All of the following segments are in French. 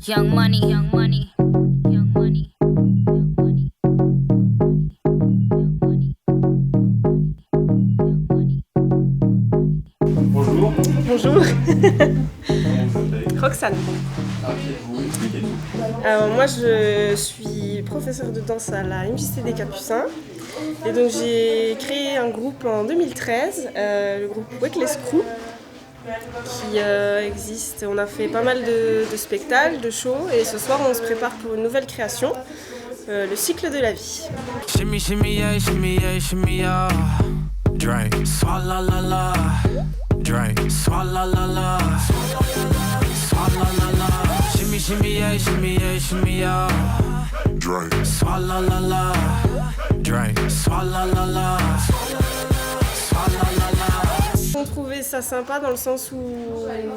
Young money, young money, young money, young money, young money, young money. Bonjour. Bonjour. Comment vous appelez? Roxane. Qui êtes-vous? Expliquez-nous. Alors moi je suis professeure de danse à la MJC des Capucins et donc j'ai créé un groupe en 2013, le groupe Wekless Crew qui existe. On a fait pas mal de spectacles, de shows et ce soir on se prépare pour une nouvelle création, le cycle de la vie. Shimmy, shimmy, yeah, shimmy, yeah, shimmy, yeah. Drink, swalla la la. Drink, swalla la la. Swalla la la. Shimmy, shimmy, yeah, shimmy, yeah, shimmy, yeah. Drink, swalla la la. Drink, swalla la la. Swalla la la. On trouvait ça sympa dans le sens où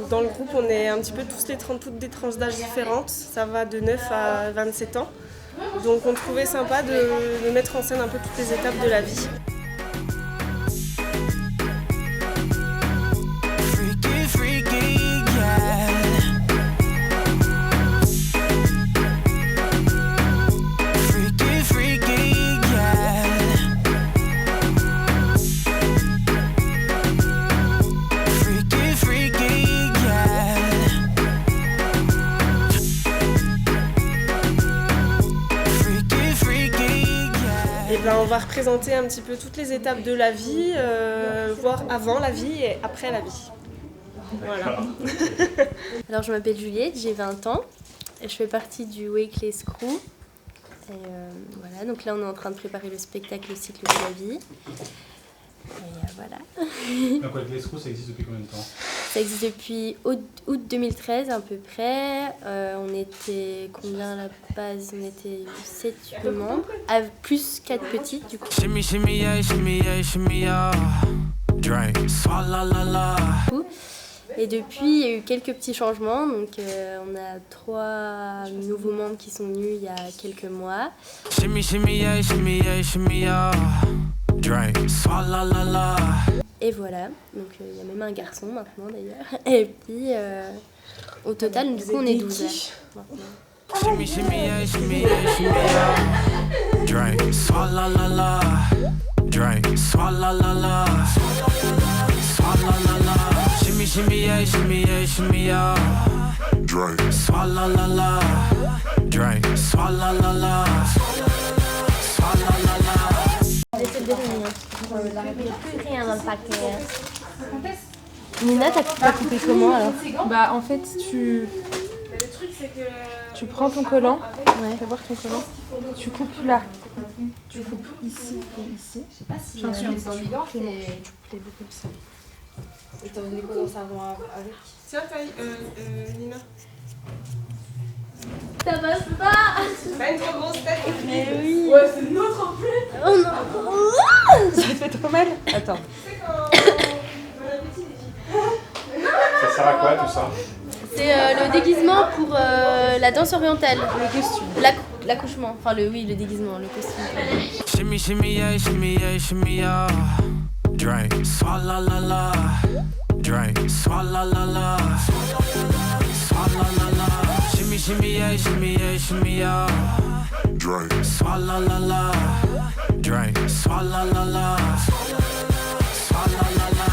dans le groupe on est un petit peu toutes des tranches d'âge différentes, ça va de 9 à 27 ans. Donc on trouvait sympa de mettre en scène un peu toutes les étapes de la vie. Freaky, freaky, yeah. Freaky, freaky, yeah. Freaky, freaky, yeah. Freaky, freaky, yeah. Et ben on va représenter un petit peu toutes les étapes de la vie, voire avant la vie et après la vie. Voilà. Alors je m'appelle Juliette, j'ai 20 ans et je fais partie du Wekless Crew. Et voilà, donc là on est en train de préparer le spectacle, le cycle de la vie. Et voilà. Donc Wekless Crew, ça existe depuis combien de temps? Ça existe depuis août 2013 à peu près. On était combien à la base? On était 7-8 membres, plus 4 petites du coup. Shimmy, shimmy, yeah, shimmy, yeah, shimmy, yeah. Drink, swalla la la. Et depuis, il y a eu quelques petits changements. Donc, on a 3 nouveaux membres qui sont venus il y a quelques mois. Shimmy, shimmy, yeah, shimmy, yeah, shimmy, yeah. Drink, swalla la la. Et voilà. Donc, il y a même un garçon maintenant d'ailleurs. Et puis, au total, du coup, on est 12 maintenant. Shimmy, shimmy, yeah, shimmy, yeah, shimmy, yeah. Drink, swalla la la. Drink, swalla la la. Swalla la la. Shimmy, shimmy, yeah, shimmy, yeah, shimmy, yeah. Drink, swalla la la. Drink, swalla la la. Swalla la la. Laissez le dernier. Il n'y a plus rien dans le paquet. Nina, t'as coupé comment alors? Bah en fait tu prends ton collant, fais voir ton collant, tu coupes là, tu coupes ici et ici. Je sais pas si tu plais beaucoup de ça. Et t'as donné quoi dans sa main avec? Tiens taille, Nina. Ça passe pas. Pas une trop grosse tête. Mais oui. Ouais, c'est notre en plus. Oh non. Ça te fait trop mal? Attends. Ça sert à quoi tout ça? C'est le déguisement pour la danse orientale. Le costume. L'accouchement. Enfin, le déguisement, le costume. Shimmy, shimmy, yeah, shimmy, yeah, shimmy, yeah. Drink, swalla la la. Drink, swalla la la. Swalla la la. Shimmy, shimmy, yeah, shimmy, yeah, shimmy, yeah. Drink, swalla la la. Drink, swalla la la. Swalla la la.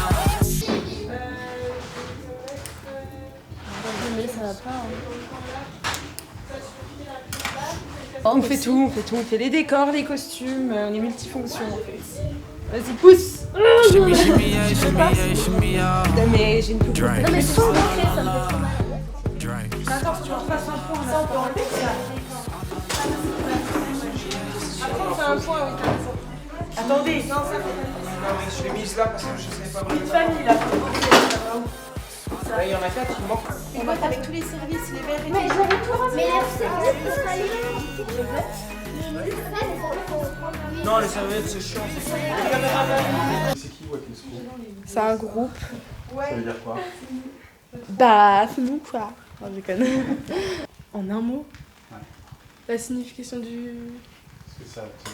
Mais ça va pas. On fait tout, on fait les décors, les costumes, on est multifonctions en fait. Vas-y, pousse! Shimmy, shimmy, yeah, shimmy, yeah, shimmy, yeah. Non mais j'ai une plus grosse. Non mais c'est trop montré, ça me fait trop mal. Drink. Attends, si tu refasses un point, ça on peut enlever ça. Après on fait un point, oui, t'as raison. Attendez, non, ça Non, mais je l'ai mise là parce que je sais pas. une famille là. Là, il y en a 4 qui manquent. Et moi, avec tous les services, les verres et tout. Mais la serviette, c'est pas lié. Non, les serviettes, c'est chiant. C'est qui Weekly School? C'est un groupe. Ça veut dire quoi? Bah, c'est nous quoi. Non, je déconne. En un mot. Ouais. La signification du. Est-ce que ça te...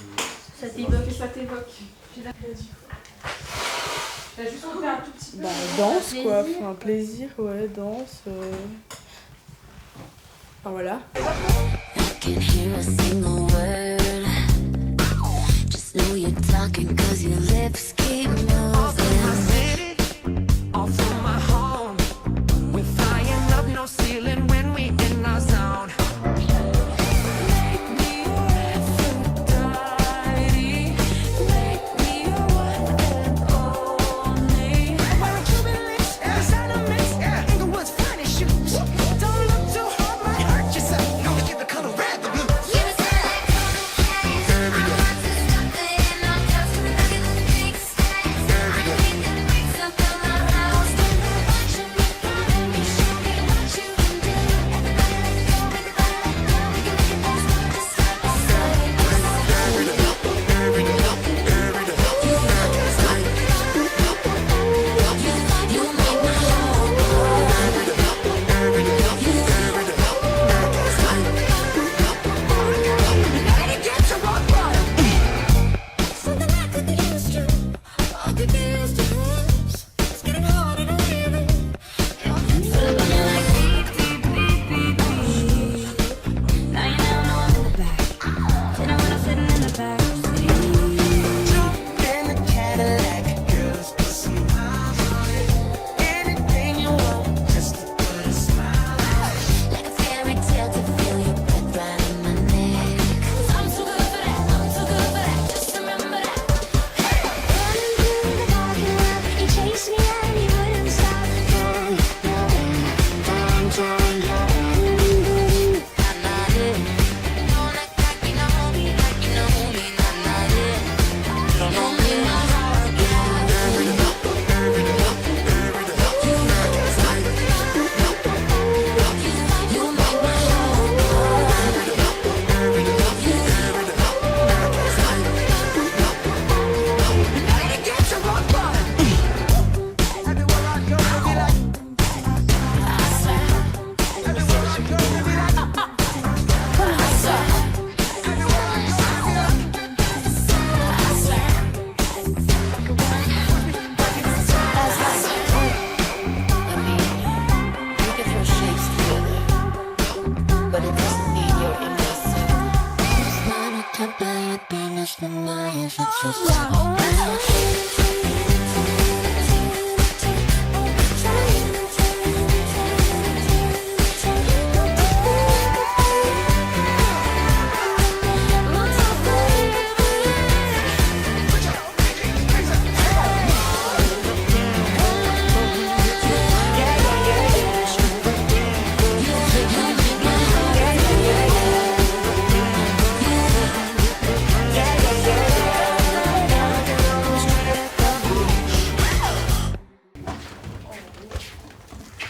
Ça t'évoque. Ça t'évoque. T'as juste trouvé un tout petit peu. Bah, danse quoi. Enfin, plaisir, ouais, danse. Enfin, voilà. Can't hear a single word. Just know you're talking 'cause your lips keep moving. Off from my home, we're flying up, no ceiling when we in our zone. Make me Aphrodite, make me your one and only. Wearing Cuban links, designer mix, Inglewood's finest shoes. Don't look too hard, might hurt yourself. No, give the color red the blue.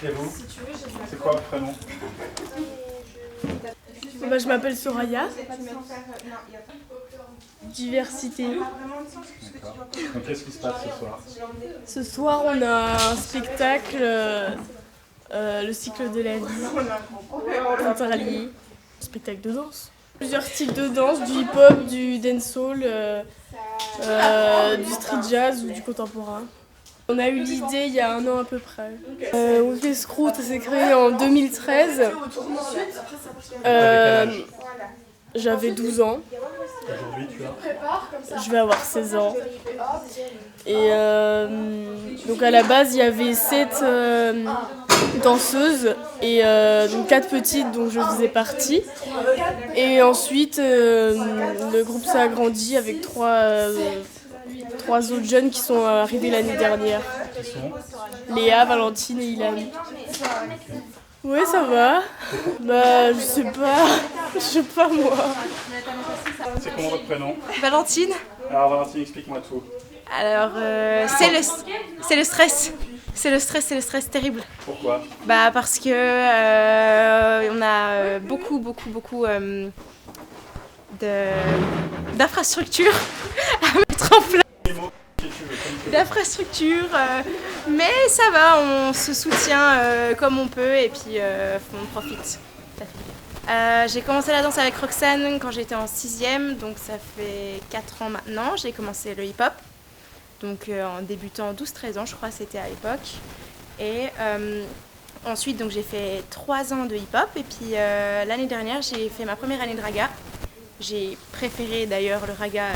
Et vous? C'est quoi votre prénom? Bah, je m'appelle Soraya. Diversité. D'accord. Donc qu'est-ce qui se passe ce soir? Ce soir, on a un spectacle, le cycle de la vie, interallié, spectacle de danse. Plusieurs styles de danse, du hip-hop, du dancehall, du street jazz ou du contemporain. On a eu l'idée il y a un an à peu près. Weekly School, ça s'est créé en 2013. J'avais 12 ans. Aujourd'hui, tu as? Je vais avoir 16 ans. Et donc à la base, il y avait 7 danseuses et donc 4 petites dont je faisais partie. Et ensuite, le groupe s'est agrandi avec 3 autres jeunes qui sont arrivés l'année dernière. Qui sont? Léa, Valentine et Ilan. Oui, ça va. Bah, je sais pas moi. C'est comment votre prénom? Valentine. Alors Valentine, explique-moi tout. Alors, c'est le stress. C'est le stress terrible. Pourquoi? Bah parce que on a beaucoup d'infrastructures à mettre en place. D'infrastructures, mais ça va, on se soutient comme on peut et puis on profite. J'ai commencé la danse avec Roxane quand j'étais en 6e, donc ça fait 4 ans maintenant. J'ai commencé le hip-hop, donc en débutant 12-13 ans je crois c'était à l'époque. Et ensuite donc j'ai fait 3 ans de hip-hop et puis l'année dernière j'ai fait ma première année de raga. J'ai préféré d'ailleurs le raga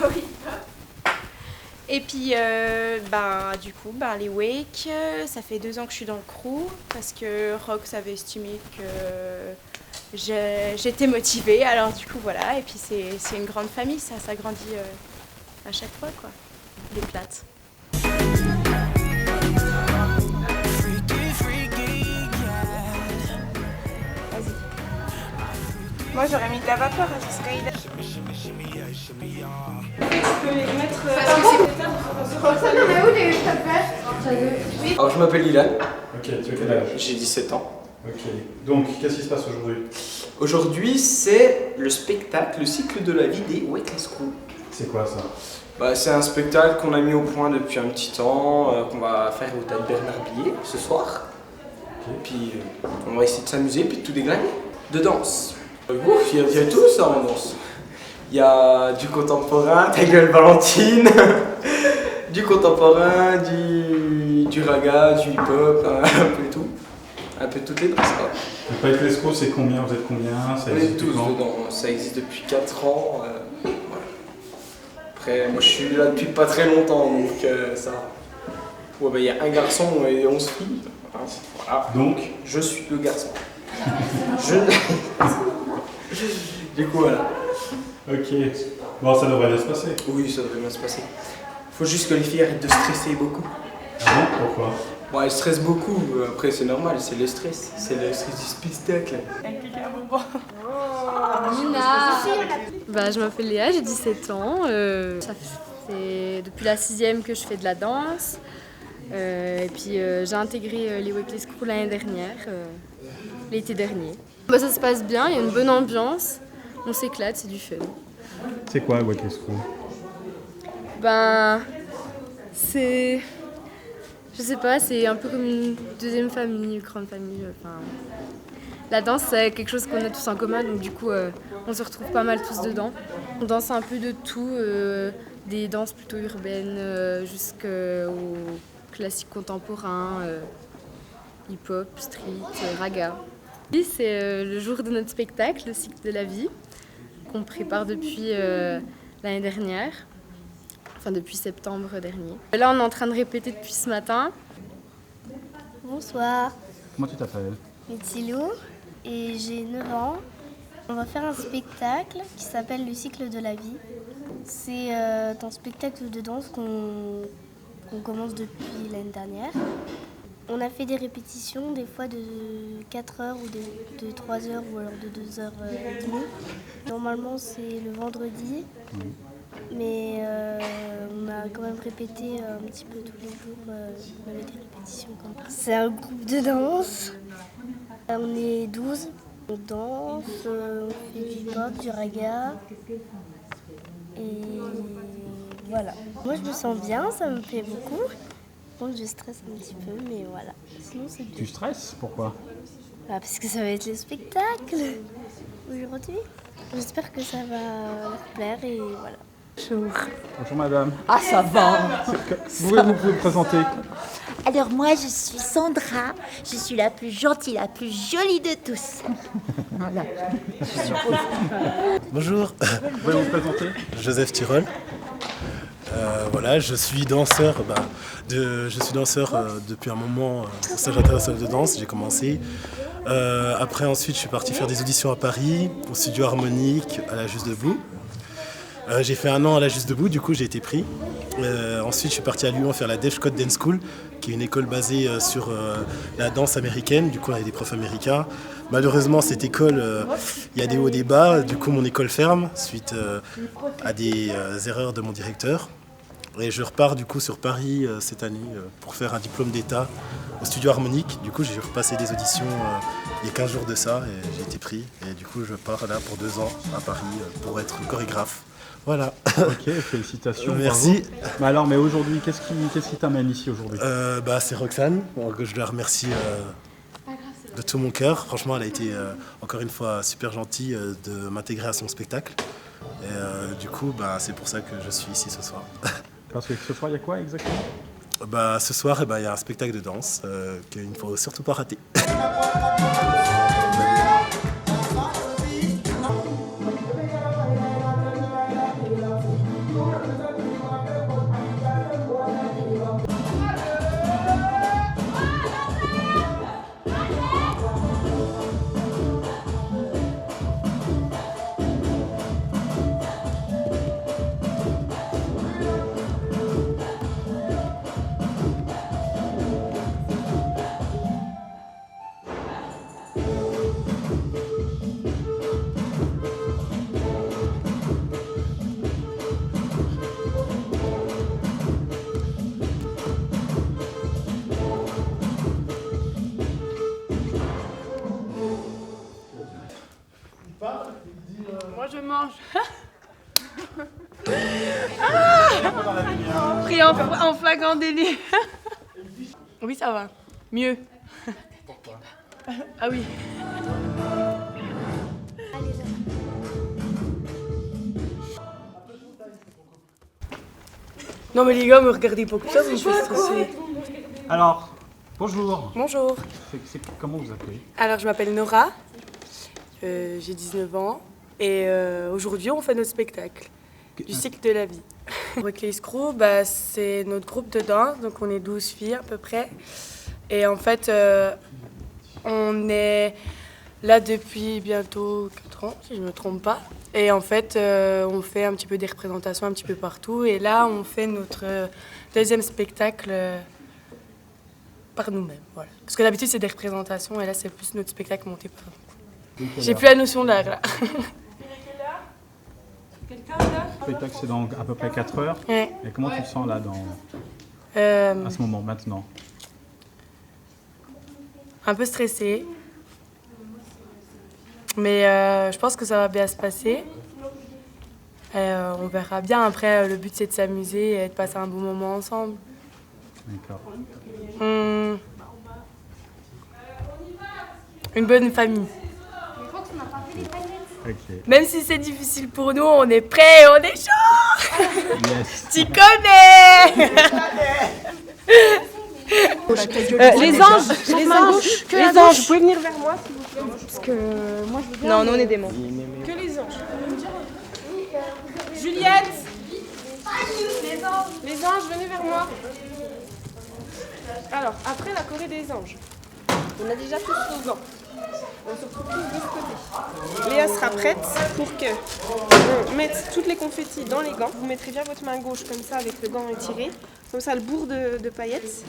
au hip-hop. Et puis du coup les wakes, ça fait 2 ans que je suis dans le crew parce que Rox avait estimé que j'étais motivée, alors du coup voilà, et puis c'est une grande famille, ça grandit à chaque fois quoi, les plates. Moi j'aurais mis de la vapeur, ça serait idéal. Tu peux les mettre Alors je m'appelle Ilan. Ok, tu as quel âge? J'ai 17 ans. Ok, donc qu'est-ce qui se passe aujourd'hui? Aujourd'hui c'est le spectacle, le cycle de la vie des Weightless Crew. C'est quoi ça? C'est un spectacle qu'on a mis au point depuis un petit temps, qu'on va faire au Théâtre Bernard Blier ce soir. Okay. Puis on va essayer de s'amuser puis de tout déglinguer. De danse. Ouf, il y a tout ça en danse. Il y a du contemporain, ta gueule Valentine, du contemporain, du raga, du hip-hop, un peu tout. Un peu toutes les danses. Donc avec les Screw, c'est combien? Vous êtes combien? Ça On est existe tous quand? dedans, ça existe depuis 4 ans. Voilà. Après, moi je suis là depuis pas très longtemps, donc ça. Ouais, y a un garçon et 11 filles. Voilà. Donc je suis le garçon. Du coup, voilà. Ok. Bon, ça devrait bien se passer. Oui, ça devrait bien se passer. Faut juste que les filles arrêtent de stresser beaucoup. Ah bon? Pourquoi? Bon, elles stressent beaucoup, après c'est normal, c'est le stress. C'est le stress du spectacle. Je m'appelle Léa, j'ai 17 ans. Ça fait depuis la 6e que je fais de la danse. Et puis j'ai intégré les Weightless Crew l'année dernière, l'été dernier. Ça se passe bien, il y a une bonne ambiance, on s'éclate, c'est du fun. C'est quoi Weightless Crew? C'est... Je sais pas, c'est un peu comme une deuxième famille, une grande famille. La danse, c'est quelque chose qu'on a tous en commun, donc du coup, on se retrouve pas mal tous dedans. On danse un peu de tout, des danses plutôt urbaines jusqu'aux classiques contemporains, hip-hop, street, raga. C'est le jour de notre spectacle, le cycle de la vie, qu'on prépare depuis l'année dernière. Enfin, depuis septembre dernier. Là, on est en train de répéter depuis ce matin. Bonsoir. Comment tu t'appelles? Mithilou et j'ai 9 ans. On va faire un spectacle qui s'appelle le cycle de la vie. C'est un spectacle de danse qu'on commence depuis l'année dernière. On a fait des répétitions, des fois de 4 heures ou de 3 heures ou alors de 2 heures et demie. Normalement, c'est le vendredi. Mais on a quand même répété un petit peu tous les jours, on avait des répétitions comme ça. C'est un groupe de danse, on est 12, on danse, on fait du hip-hop, du raga, et voilà. Moi je me sens bien, ça me plaît beaucoup, bon je stresse un petit peu, mais voilà, sinon c'est bien. Tu stresses? Pourquoi? Parce que ça va être le spectacle aujourd'hui, j'espère que ça va leur plaire et voilà. Bonjour. Bonjour madame. Ah ça va. Vous pouvez vous présenter? Alors moi je suis Sandra, je suis la plus gentille, la plus jolie de tous. Voilà. Bonjour. Vous pouvez vous présenter? Joseph Tirol. Voilà, je suis danseur. Depuis un moment au stage international de danse. J'ai commencé. Ensuite, je suis parti faire des auditions à Paris, au studio harmonique, à la Juste Debout. J'ai fait 1 an à la Juste Debout, du coup j'ai été pris. Ensuite je suis parti à Lyon faire la Def Code Dance School, qui est une école basée sur la danse américaine, du coup on avait des profs américains. Malheureusement, cette école, il y a des hauts et des bas. Du coup, mon école ferme suite à des erreurs de mon directeur. Et je repars du coup sur Paris cette année pour faire un diplôme d'État au studio harmonique. Du coup, j'ai repassé des auditions il y a 15 jours de ça et j'ai été pris. Et du coup, je pars là pour 2 ans à Paris pour être chorégraphe. Voilà. Ok, félicitations. Merci. Mais aujourd'hui, qu'est-ce qui t'amène ici aujourd'hui? C'est Roxane, que je la remercie de tout mon cœur. Franchement, elle a été encore une fois super gentille de m'intégrer à son spectacle. Et du coup, c'est pour ça que je suis ici ce soir. Parce que ce soir, il y a quoi exactement? Ce soir, il y a un spectacle de danse qu'il ne faut surtout pas rater. Moi je mange. Pris en flagrant délit. Oui, ça va. Mieux. Ah oui. Non mais les gars, me regardez pas comme ça, vous me faites stresser. Alors, bonjour. Bonjour. Comment vous appelez? Alors je m'appelle Nora, j'ai 19 ans et aujourd'hui on fait notre spectacle du cycle de la vie. Weekly Crew, c'est notre groupe de danse, donc on est 12 filles à peu près. Et en fait, on est là depuis bientôt 4 ans, si je ne me trompe pas. Et en fait, on fait un petit peu des représentations un petit peu partout. Et là, on fait notre deuxième spectacle par nous-mêmes. Voilà. Parce que d'habitude, c'est des représentations et là, c'est plus notre spectacle monté par nous. J'ai plus la notion de l'heure là. Le spectacle, c'est dans à peu près 4 heures. Ouais. Et comment tu te sens là à ce moment, maintenant? Un peu stressée. Mais je pense que ça va bien se passer. On verra bien. Après, le but, c'est de s'amuser et de passer un bon moment ensemble. D'accord. Une bonne famille. Okay. Même si c'est difficile pour nous, on est prêts, on est chaud. Yes. Tu connais. Les anges, vous pouvez venir vers moi s'il vous plaît. Parce que moi je veux bien. Non, nous on est démons. Que les anges. Juliette. Les anges, venez vers moi. Alors, après la choré des anges, on a déjà tous nos gants. On se retrouve tous de ce côté. Léa sera prête pour que on mette toutes les confettis dans les gants. Vous mettrez bien votre main gauche comme ça avec le gant étiré. Comme ça, le bourre de paillettes.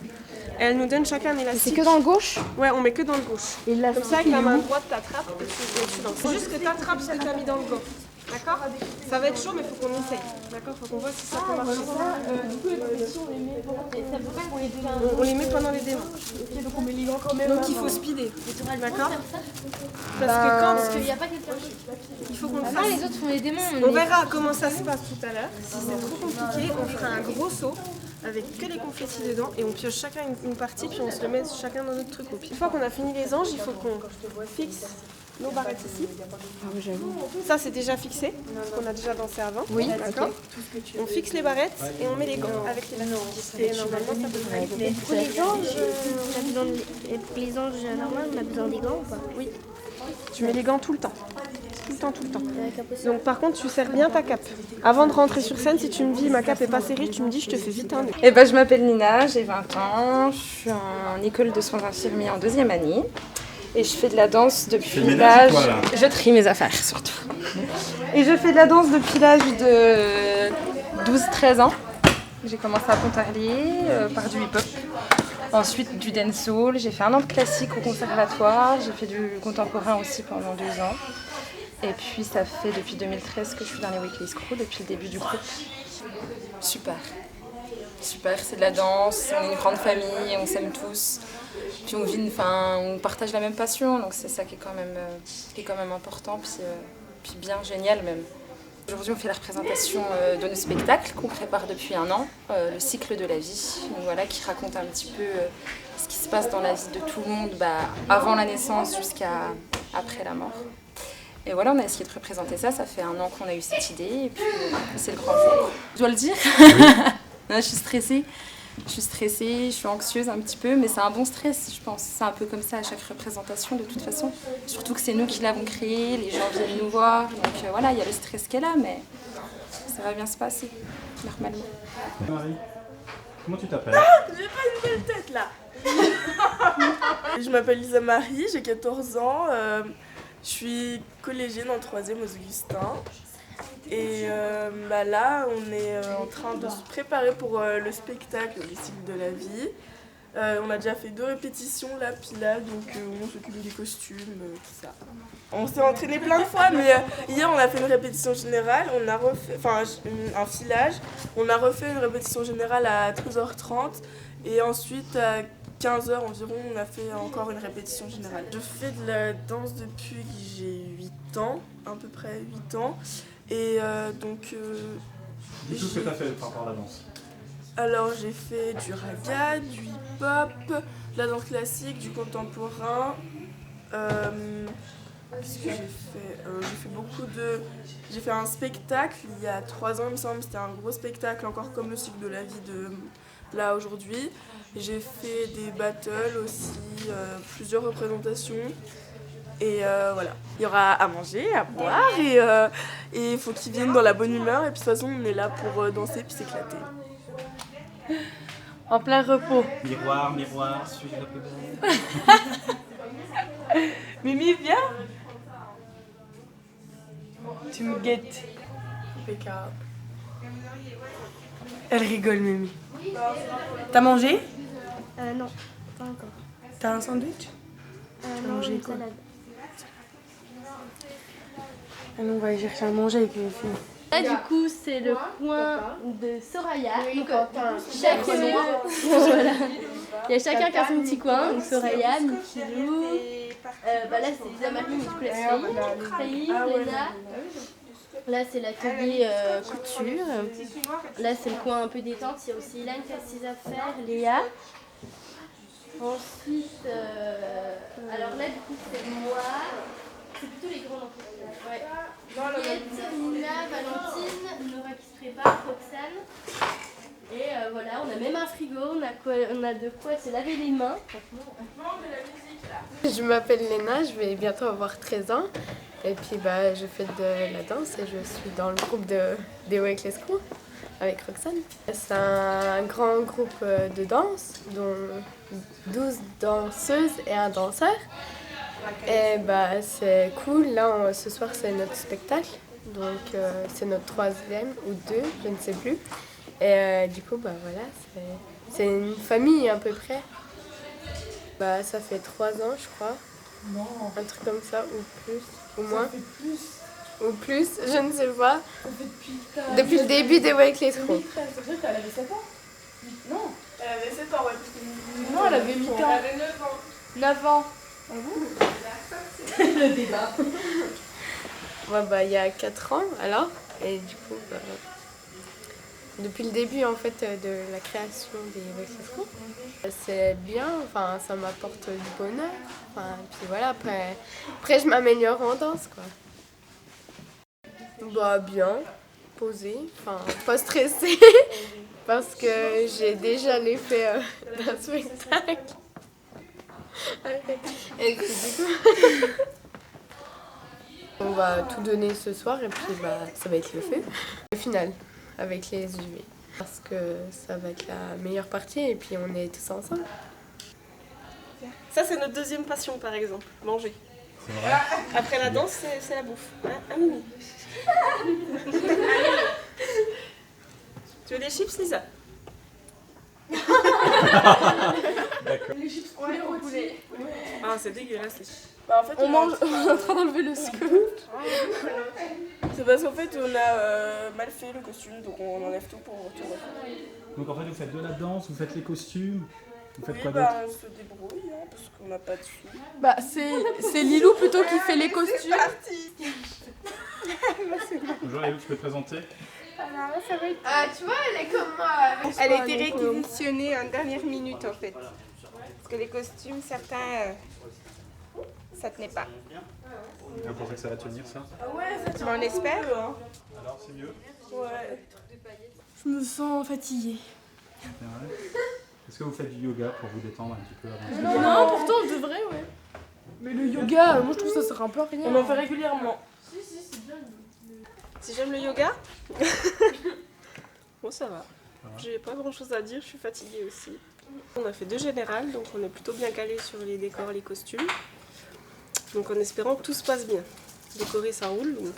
Et elle nous donne chacun un élastique. C'est que dans le gauche? Ouais, on met que dans le gauche. Et là, comme ça, avec la main droite, t'attrapes et tu lances. C'est juste que t'attrapes ce que t'as mis dans le gant. D'accord? Ça va être chaud, mais il faut qu'on essaye. D'accord? Faut qu'on voit si ça peut marcher. Du coup, les confettis, on les met on les met pendant les démarches. Ok, donc on met les gants quand même. Donc il faut speeder. D'accord? Parce qu'il n'y a pas quelqu'un il faut qu'on le fasse. Les autres font les démons. On verra comment ça se passe tout à l'heure. Si c'est trop compliqué, on fera un gros saut avec que les confettis dedans et on pioche chacun une partie puis on se le met chacun dans notre truc au pied. Une fois qu'on a fini les anges, il faut qu'on fixe nos barrettes ici. Ah oui, j'avoue. Ça c'est déjà fixé, parce qu'on a déjà dansé avant. Oui, d'accord. On fixe les barrettes et on met les gants avec les élastiques. Et normalement ça peut être. Pour les anges, on a besoin pour les anges normaux, on a besoin des gants ou pas? Oui. Tu mets les gants tout le temps. Tout le temps, tout le temps. Donc par contre, tu serres bien ta cape. Avant de rentrer sur scène, si tu me dis ma cape est pas serrée, tu me dis je te fais vite un nœud. Eh ben, je m'appelle Nina, j'ai 20 ans, je suis en école de soins infirmiers en 2e année. Et je fais de la danse depuis l'âge... Je trie mes affaires surtout. Et je fais de la danse depuis l'âge de 12-13 ans. J'ai commencé à Pontarlier par du hip-hop. Ensuite du dancehall, j'ai fait 1 an de classique au conservatoire, j'ai fait du contemporain aussi pendant 2 ans. Et puis ça fait depuis 2013 que je suis dans les Weekly Screw, depuis le début du groupe. Super. Super, c'est de la danse, on est une grande famille, on s'aime tous. Puis on partage la même passion, donc c'est ça qui est quand même important, puis bien génial même. Aujourd'hui, on fait la représentation de nos spectacles qu'on prépare depuis 1 an, le cycle de la vie, donc voilà, qui raconte un petit peu ce qui se passe dans la vie de tout le monde, avant la naissance jusqu'à après la mort. Et voilà, on a essayé de représenter ça, ça fait 1 an qu'on a eu cette idée, et puis c'est le grand jour. Je dois le dire. Non, je suis stressée, je suis anxieuse un petit peu, mais c'est un bon stress, je pense. C'est un peu comme ça à chaque représentation de toute façon. Surtout que c'est nous qui l'avons créé, les gens viennent nous voir, donc voilà, il y a le stress qui est là, mais ça va bien se passer, normalement. Marie, comment tu t'appelles? Ah, j'ai pas une belle tête là. Je m'appelle Lisa Marie, j'ai 14 ans, je suis collégienne en 3e aux Augustins. Et là, on est en train de se préparer pour le spectacle, le cycle de la vie. On a déjà fait 2 répétitions là, puis là, donc on s'occupe des costumes, tout ça. On s'est entraîné plein de fois, mais hier on a fait une répétition générale, on a refait, un filage. On a refait une répétition générale à 13h30 et ensuite à 15h environ, on a fait encore une répétition générale. Je fais de la danse depuis que j'ai 8 ans, à peu près 8 ans. Et donc... Dis tout ce que tu as fait par rapport à la danse. Alors j'ai fait du raga, du hip-hop, de la danse classique, du contemporain. Qu'est-ce que j'ai fait? J'ai fait beaucoup de... J'ai fait un spectacle il y a 3 ans, il me semble. C'était un gros spectacle, encore comme le cycle de la vie de là aujourd'hui. J'ai fait des battles aussi, plusieurs représentations. Et voilà, il y aura à manger, à boire et il faut qu'ils viennent dans la bonne humeur. Et puis de toute façon, on est là pour danser puis s'éclater. En plein repos. Miroir, miroir, suis la plus belle. Mimi, viens. Tu me guettes. Impeccable. Elle rigole, Mimi. T'as mangé? Non, pas encore. T'as un sandwich? Tu as mangé quoi? Allons, on va aller chercher à manger avec les filles. Là, du coup, c'est le coin de Soraya. Donc, chacun, voilà. Il y a chacun qui a son petit coin. Donc, Soraya, Mikilou. Là, c'est Lisa Marie, mais du coup, la Saïf, Léna. Là, c'est l'atelier couture. Là, c'est le coin un peu détente. Il y a aussi Ilan qui a ses affaires, Léa. Ensuite, alors là, du coup, c'est moi. C'est plutôt les grands enfants. Ouais. Piette, Nina, Valentine, Nora qui se prépare, Roxane. Et voilà, on a même un frigo, on a de quoi se laver les mains. Je m'appelle Léna, je vais bientôt avoir 13 ans. Et puis je fais de la danse et je suis dans le groupe des Weekly Screw avec Roxane. C'est un grand groupe de danse, dont 12 danseuses et un danseur. Et c'est cool, là ce soir c'est notre spectacle, donc c'est notre 3e ou 2, je ne sais plus. Et du coup voilà, c'est une famille à peu près. Ça fait 3 ans je crois, un truc comme ça ou plus, ou moins. Ou plus, je ne sais pas. Depuis le début des Weekly Screw. Elle avait 7 ans? Non, elle avait 7 ans, ouais. Non, elle avait 8 ans. Elle avait 9 ans. 9 ans. Ah bon? Le débat. Il y a 4 ans alors, et du coup, depuis le début en fait de la création des Weekly Screw, c'est bien, ça m'apporte du bonheur, puis voilà, après je m'améliore en danse quoi. Bien, posé, pas stressé, parce que j'ai déjà l'effet d'un spectacle. Et puis du coup, on va tout donner ce soir et puis ça va être le feu. Le final, avec les UV, parce que ça va être la meilleure partie et puis on est tous ensemble. Ça c'est notre 2e passion par exemple, manger. C'est vrai. Après la danse, c'est la bouffe. Mimi. Tu veux des chips, Lisa? D'accord. Les chips au poulet. Ah, c'est dégueulasse les chips. Bah, en fait, on est en train d'enlever le scoop. C'est parce qu'en fait, on a mal fait le costume, donc on enlève tout pour tout refaire. Donc en fait, vous faites de la danse, vous faites les costumes, vous faites Oui, quoi bah, d'autre? on se débrouille, hein, parce qu'on n'a pas de sous. Bah, c'est Lilou plutôt qui fait les costumes. Bonjour Lilou, tu peux te présenter? Tu vois, elle est comme moi. Elle a été réquisitionnée en dernière minute en fait. Parce que les costumes, certains, ça tenait pas. Vous pensez que ça va tenir ça? Ouais, ça tient. On espère. Alors c'est mieux? Ouais. Je me sens fatiguée. C'est vrai. Est-ce que vous faites du yoga pour vous détendre un petit peu avant? Non, pourtant on devrait, ouais. Mais le yoga, moi je trouve que ça sert un peu à rien. On en fait régulièrement. Si, c'est bien. Si j'aime le yoga? Bon, ça va. J'ai pas grand chose à dire, je suis fatiguée aussi. On a fait 2 générales, donc on est plutôt bien calé sur les décors, les costumes. Donc en espérant que tout se passe bien. Décorer ça roule, donc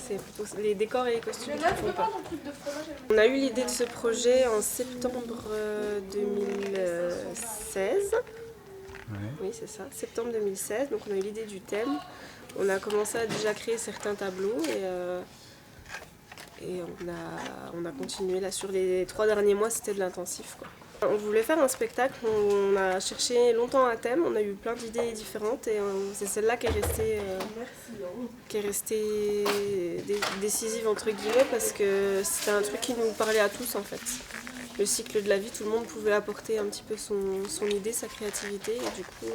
c'est plutôt les décors et les costumes qui font pas. On a eu l'idée de ce projet en septembre 2016. Ouais. Oui, c'est ça, septembre 2016. Donc on a eu l'idée du thème. On a commencé à déjà créer certains tableaux et on a continué. Là, sur les 3 derniers mois, c'était de l'intensif, quoi. On voulait faire un spectacle, on a cherché longtemps un thème, on a eu plein d'idées différentes et c'est celle-là qui est restée décisive entre guillemets parce que c'était un truc qui nous parlait à tous en fait. Le cycle de la vie, tout le monde pouvait apporter un petit peu son idée, sa créativité et du coup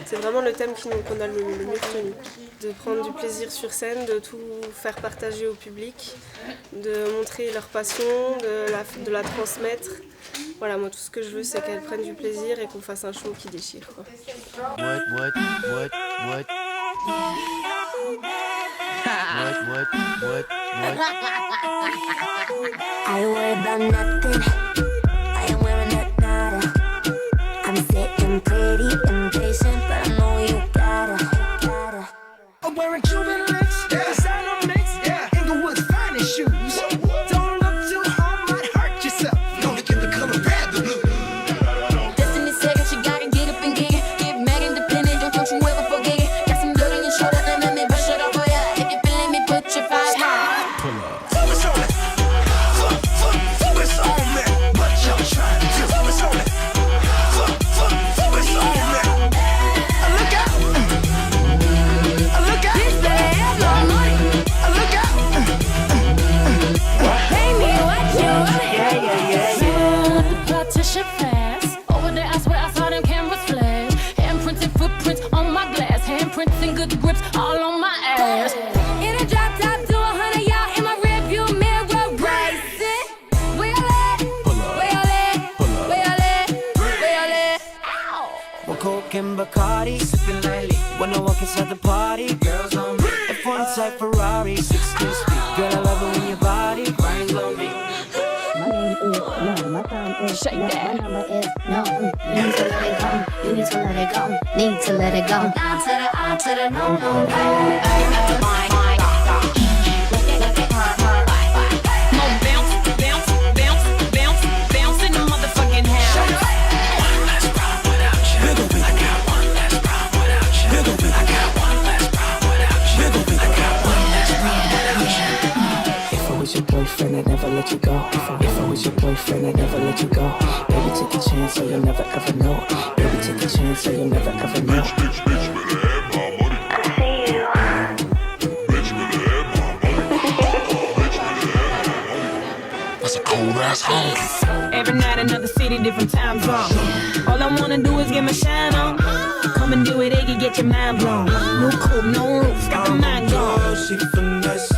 c'est vraiment le thème qu'on a le mieux retenu. De prendre du plaisir sur scène, de tout faire partager au public, de montrer leur passion, de la transmettre. Voilà, moi tout ce que je veux c'est qu'elles prennent du plaisir et qu'on fasse un show qui déchire, quoi. What? I worry about nothing. I am wearing a nada. I'm sitting pretty impatient, but I know you gotta. I'm wearing Cuban links, designer mix, Inglewood's finest shoes. Don't look too hard, might hurt yourself. Don't look in the color red, the blue. Destiny second, you gotta get up and get it. Get mad independent, don't you ever forget it. Got some blood on your shoulder, and let me brush it off for ya. If you feeling me, put your fire high. Pull up. Focus on it. Focus on me. What y'all trying to do? Focus on it. Focus on me. Look out. Look out. Bitch, better have your money. Look out. Pay me what you want. Yeah. Partition fast. Over there, I swear I saw them cameras flash. Handprints and footprints on my glass. Handprints and good grips all on my ass. In a drop top to 100, y'all in my rearview mirror racing. Where y'all at? Where y'all at? Where y'all at? Where y'all at? Ow! One Coke and Bacardi, sipping lightly. When no one can start the party, girls on me. F1 type Ferrari, 16 speed. Girl, I love it when your body grinds on me. Shake that. My number is no. You need to let it go. You need to let it go. Need to let it go. Down to the I to the no, no, no. More bounce, bounce, bounce, bounce, bounce in the motherfucking house. One less problem without you. I got one less problem without you. I got one less problem without you. I got one less problem without you. If I was your boyfriend, I'd never let you go. If I was your boyfriend, I'd never let you go. Baby, take a chance, so you'll never ever know. Baby, take a chance, so you'll never ever know. Bitch, better have my money. Bitch, better have my money. That's a cold ass home. Every night another city, different time zone. All I wanna do is get my shine on. Come and do it, they can get your mind blown. No coupe, no roof, got the mind gone. She finesse.